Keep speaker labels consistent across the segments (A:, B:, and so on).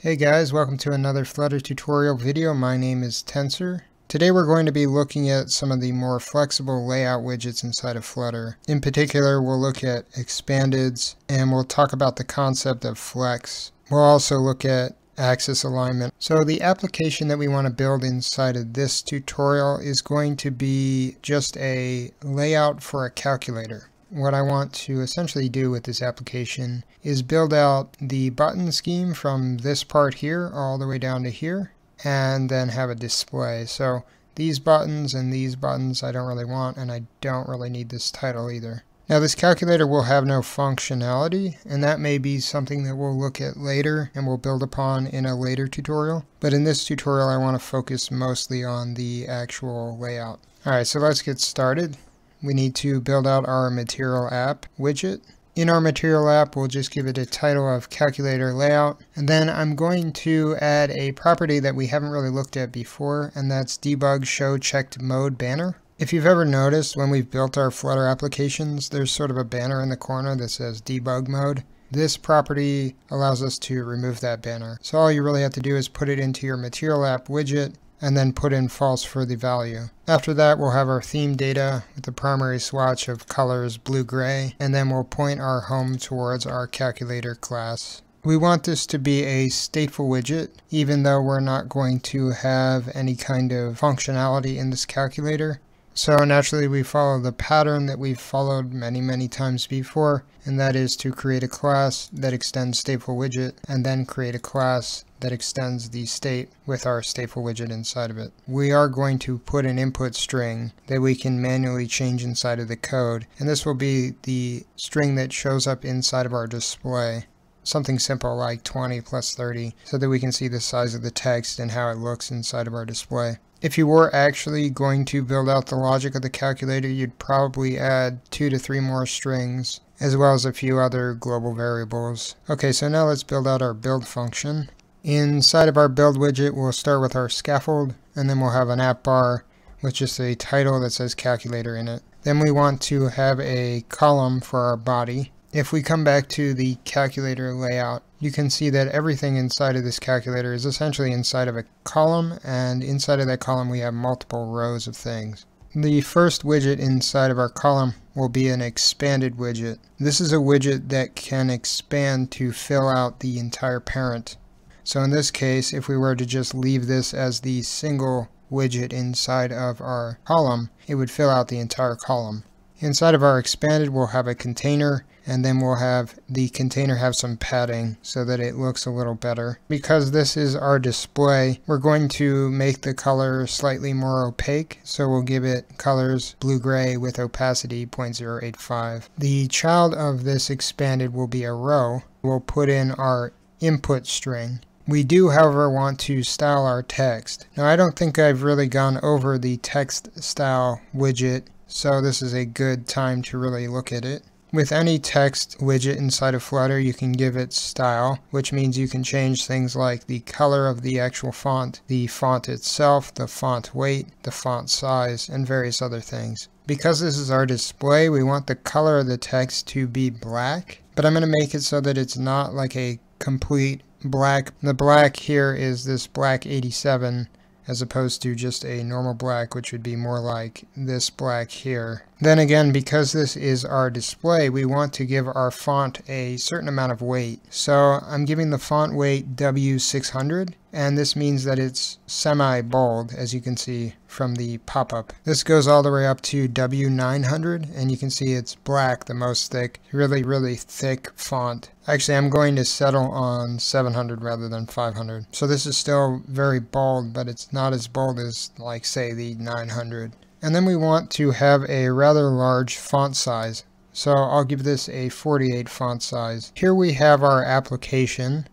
A: Hey guys, welcome to another Flutter tutorial video. My name is Tensor. Today we're going to be looking at some of the more flexible layout widgets inside of Flutter. In particular, we'll look at expandeds and we'll talk about the concept of flex. We'll also look at axis alignment. So the application that we want to build inside of this tutorial is going to be just a layout for a calculator. What I want to essentially do with this application is build out the button scheme from this part here all the way down to here, and then have a display. So these buttons and these buttons I don't really want, and I don't really need this title either. Now this calculator will have no functionality, and that may be something that we'll look at later and we'll build upon in a later tutorial. But in this tutorial I want to focus mostly on the actual layout. Alright, so let's get started. We need to build out our material app widget. In our material app, we'll just give it a title of calculator layout. And then I'm going to add a property that we haven't really looked at before, and that's debug show checked mode banner. If you've ever noticed when we've built our Flutter applications, there's sort of a banner in the corner that says debug mode. This property allows us to remove that banner. So all you really have to do is put it into your material app widget and then put in false for the value. After that, we'll have our theme data with the primary swatch of colors blue-gray, and then we'll point our home towards our calculator class. We want this to be a stateful widget, even though we're not going to have any kind of functionality in this calculator. So naturally we follow the pattern that we've followed many times before, and that is to create a class that extends stateful widget, and then create a class that extends the state with our stateful widget inside of it. We are going to put an input string that we can manually change inside of the code, and this will be the string that shows up inside of our display. Something simple like 20 plus 30, so that we can see the size of the text and how it looks inside of our display. If you were actually going to build out the logic of the calculator, you'd probably add 2 to 3 more strings, as well as a few other global variables. Okay, so now let's build out our build function. Inside of our build widget, we'll start with our scaffold, and then we'll have an app bar with just a title that says calculator in it. Then we want to have a column for our body. If we come back to the calculator layout, you can see that everything inside of this calculator is essentially inside of a column, and inside of that column we have multiple rows of things. The first widget inside of our column will be an expanded widget. This is a widget that can expand to fill out the entire parent. So in this case, if we were to just leave this as the single widget inside of our column, it would fill out the entire column. Inside of our expanded, we'll have a container, and then we'll have the container have some padding so that it looks a little better. Because this is our display, we're going to make the color slightly more opaque, so we'll give it colors blue-gray with opacity 0.085. The child of this expanded will be a row. We'll put in our input string. We do, however, want to style our text. Now, I don't think I've really gone over the text style widget, so this is a good time to really look at it. With any text widget inside of Flutter, you can give it style, which means you can change things like the color of the actual font, the font itself, the font weight, the font size, and various other things. Because this is our display, we want the color of the text to be black, but I'm going to make it so that it's not like a complete black. The black here is this black 87 as opposed to just a normal black, which would be more like this black here. Then again, because this is our display, we want to give our font a certain amount of weight. So I'm giving the font weight W600, and this means that it's semi-bold, as you can see from the pop-up. This goes all the way up to W900, and you can see it's black, the most thick, really thick font. Actually, I'm going to settle on 700 rather than 500. So this is still very bold, but it's not as bold as, like, say, the 900. And then we want to have a rather large font size. So I'll give this a 48 font size. Here we have our application.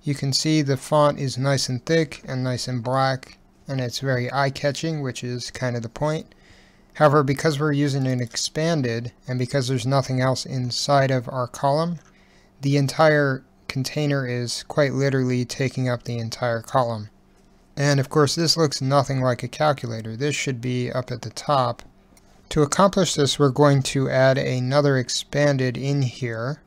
A: You can see the font is nice and thick and nice and black, and it's very eye-catching, which is kind of the point. However, because we're using an expanded, and because there's nothing else inside of our column, the entire container is quite literally taking up the entire column. And of course this looks nothing like a calculator. This should be up at the top. To accomplish this, we're going to add another expanded in here,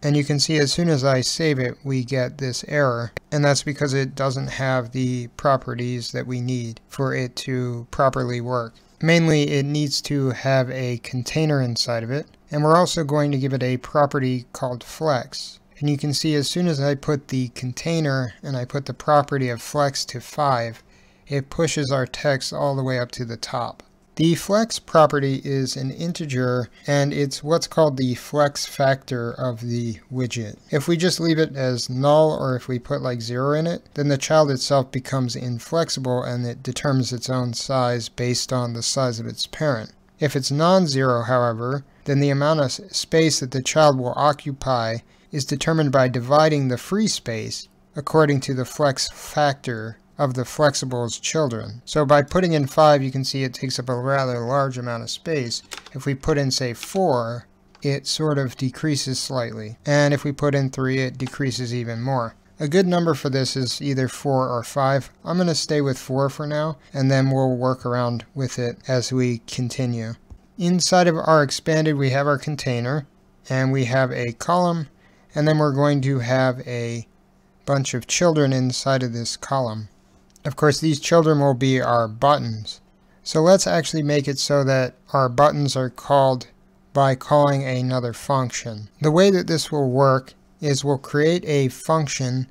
A: And you can see as soon as I save it, we get this error. And that's because it doesn't have the properties that we need for it to properly work. Mainly, it needs to have a container inside of it. And we're also going to give it a property called flex. And you can see as soon as I put the container and I put the property of flex to 5, it pushes our text all the way up to the top. The flex property is an integer, and it's what's called the flex factor of the widget. If we just leave it as null, or if we put like 0 in it, then the child itself becomes inflexible and it determines its own size based on the size of its parent. If it's non-zero, however, then the amount of space that the child will occupy is determined by dividing the free space according to the flex factor of the flexible's children. So by putting in 5, you can see it takes up a rather large amount of space. If we put in, say, 4, it sort of decreases slightly. And if we put in 3, it decreases even more. A good number for this is either 4 or 5. I'm going to stay with 4 for now, and then we'll work around with it as we continue. Inside of our expanded, we have our container, and we have a column, and then we're going to have a bunch of children inside of this column. Of course, these children will be our buttons. So let's actually make it so that our buttons are called by calling another function. The way that this will work is we'll create a function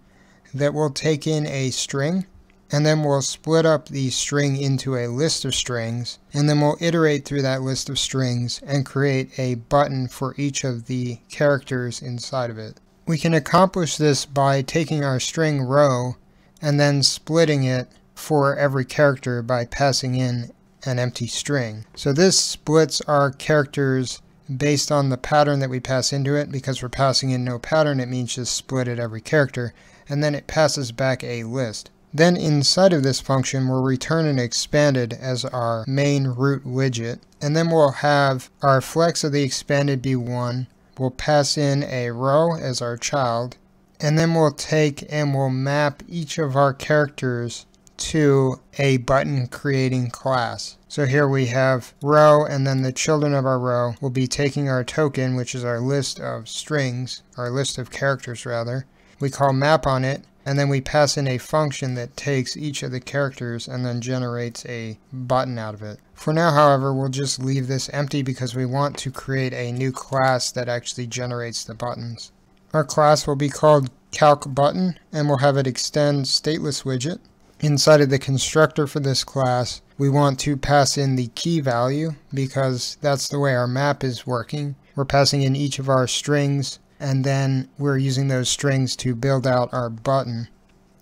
A: that will take in a string, and then we'll split up the string into a list of strings, and then we'll iterate through that list of strings and create a button for each of the characters inside of it. We can accomplish this by taking our string row and then splitting it for every character by passing in an empty string. So this splits our characters based on the pattern that we pass into it. Because we're passing in no pattern, it means just split at every character, and then it passes back a list. Then inside of this function, we'll return an expanded as our main root widget, and then we'll have our flex of the expanded be 1. We'll pass in a row as our child, and then we'll take and we'll map each of our characters to a button creating class. So here we have row, and then the children of our row will be taking our token, which is our list of strings, our list of characters rather. We call map on it, and then we pass in a function that takes each of the characters and then generates a button out of it. For now, however, we'll just leave this empty because we want to create a new class that actually generates the buttons. Our class will be called calcButton, and we'll have it extend stateless widget. Inside of the constructor for this class, we want to pass in the key value because that's the way our map is working. We're passing in each of our strings, and then we're using those strings to build out our button.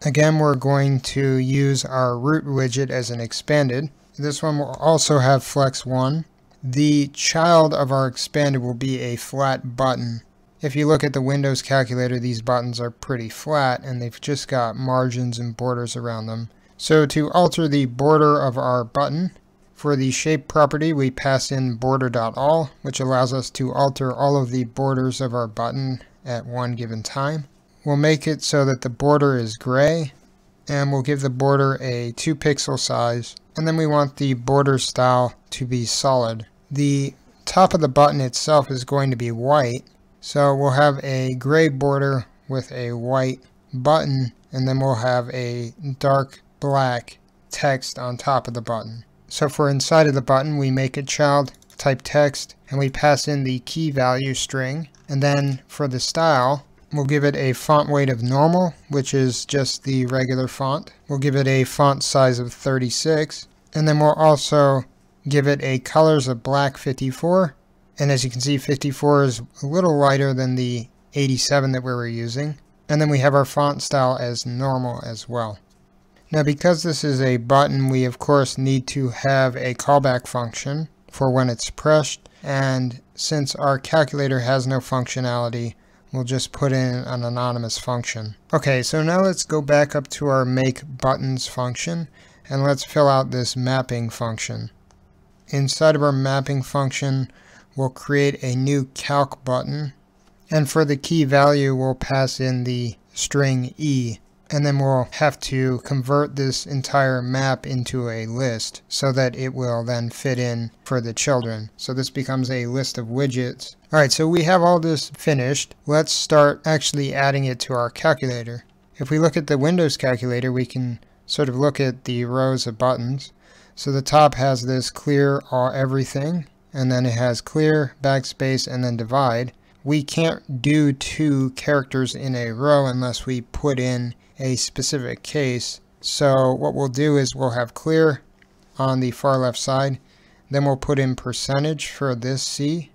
A: Again, we're going to use our root widget as an expanded. This one will also have flex 1. The child of our expanded will be a flat button. If you look at the Windows calculator, these buttons are pretty flat and they've just got margins and borders around them. So to alter the border of our button, for the shape property we pass in border.all, which allows us to alter all of the borders of our button at one given time. We'll make it so that the border is gray, and we'll give the border a 2 pixel size, and then we want the border style to be solid. The top of the button itself is going to be white, so we'll have a gray border with a white button, and then we'll have a dark black text on top of the button. So for inside of the button, we make a child type text, and we pass in the key value string, and then for the style, we'll give it a font weight of normal, which is just the regular font. We'll give it a font size of 36, and then we'll also give it a colors of black 54. And as you can see, 54 is a little lighter than the 87 that we were using. And then we have our font style as normal as well. Now because this is a button, we of course need to have a callback function for when it's pressed. And since our calculator has no functionality, we'll just put in an anonymous function. Okay, so now let's go back up to our make buttons function, and let's fill out this mapping function. Inside of our mapping function, we'll create a new calc button, and for the key value we'll pass in the string E. And then we'll have to convert this entire map into a list so that it will then fit in for the children. So this becomes a list of widgets. Alright, so we have all this finished. Let's start actually adding it to our calculator. If we look at the Windows calculator, we can sort of look at the rows of buttons. So the top has this clear all everything, and then it has clear, backspace, and then divide. We can't do 2 characters in a row unless we put in a specific case. So what we'll do is we'll have clear on the far left side, then we'll put in percentage for this C,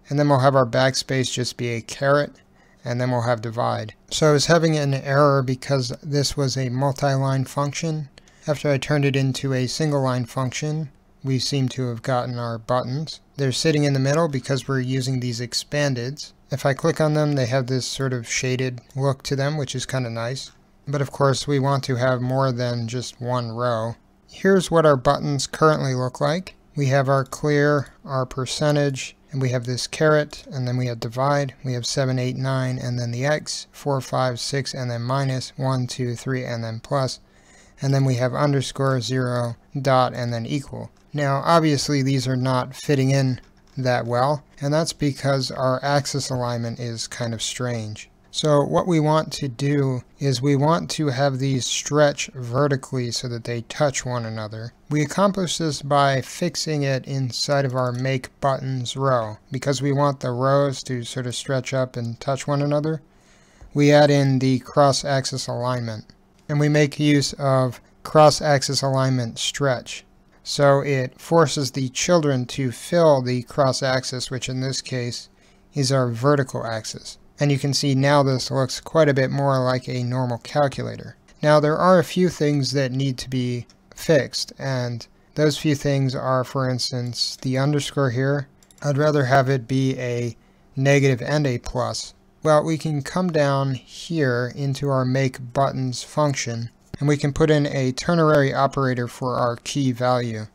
A: and then we'll have our backspace just be a caret, and then we'll have divide. So I was having an error because this was a multi-line function. After I turned it into a single line function, we seem to have gotten our buttons. They're sitting in the middle because we're using these expandeds. If I click on them, they have this sort of shaded look to them, which is kind of nice. But of course, we want to have more than just one row. Here's what our buttons currently look like. We have our clear, our percentage, and we have this caret, and then we have divide. We have 7, 8, 9, and then the X, 4, 5, 6, and then minus, 1, 2, 3, and then plus. And then we have underscore, 0, dot, and then equal. Now, obviously, these are not fitting in that well, and that's because our axis alignment is kind of strange. So what we want to do is we want to have these stretch vertically so that they touch one another. We accomplish this by fixing it inside of our make buttons row. Because we want the rows to sort of stretch up and touch one another, we add in the cross-axis alignment. And we make use of cross-axis alignment stretch. So it forces the children to fill the cross-axis, which in this case is our vertical axis. And you can see now this looks quite a bit more like a normal calculator. Now there are a few things that need to be fixed, and those few things are, for instance, the underscore here. I'd rather have it be a negative and a plus. Well, we can come down here into our make buttons function, and we can put in a ternary operator for our key value.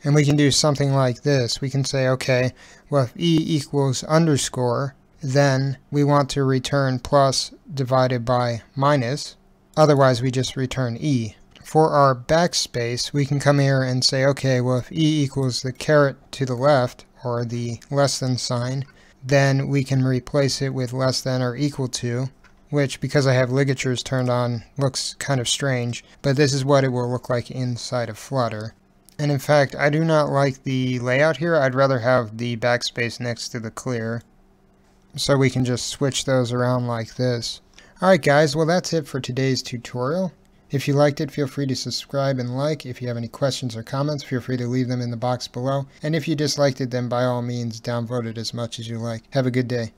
A: And we can do something like this. We can say, okay, well, if e equals underscore, then we want to return plus divided by minus. Otherwise, we just return e. For our backspace, we can come here and say, okay, well, if e equals the caret to the left, or the less than sign, then we can replace it with less than or equal to, which, because I have ligatures turned on, looks kind of strange, but this is what it will look like inside of Flutter. And in fact, I do not like the layout here. I'd rather have the backspace next to the clear, so we can just switch those around like this. Alright guys, well that's it for today's tutorial. If you liked it, feel free to subscribe and like. If you have any questions or comments, feel free to leave them in the box below. And if you disliked it, then by all means downvote it as much as you like. Have a good day.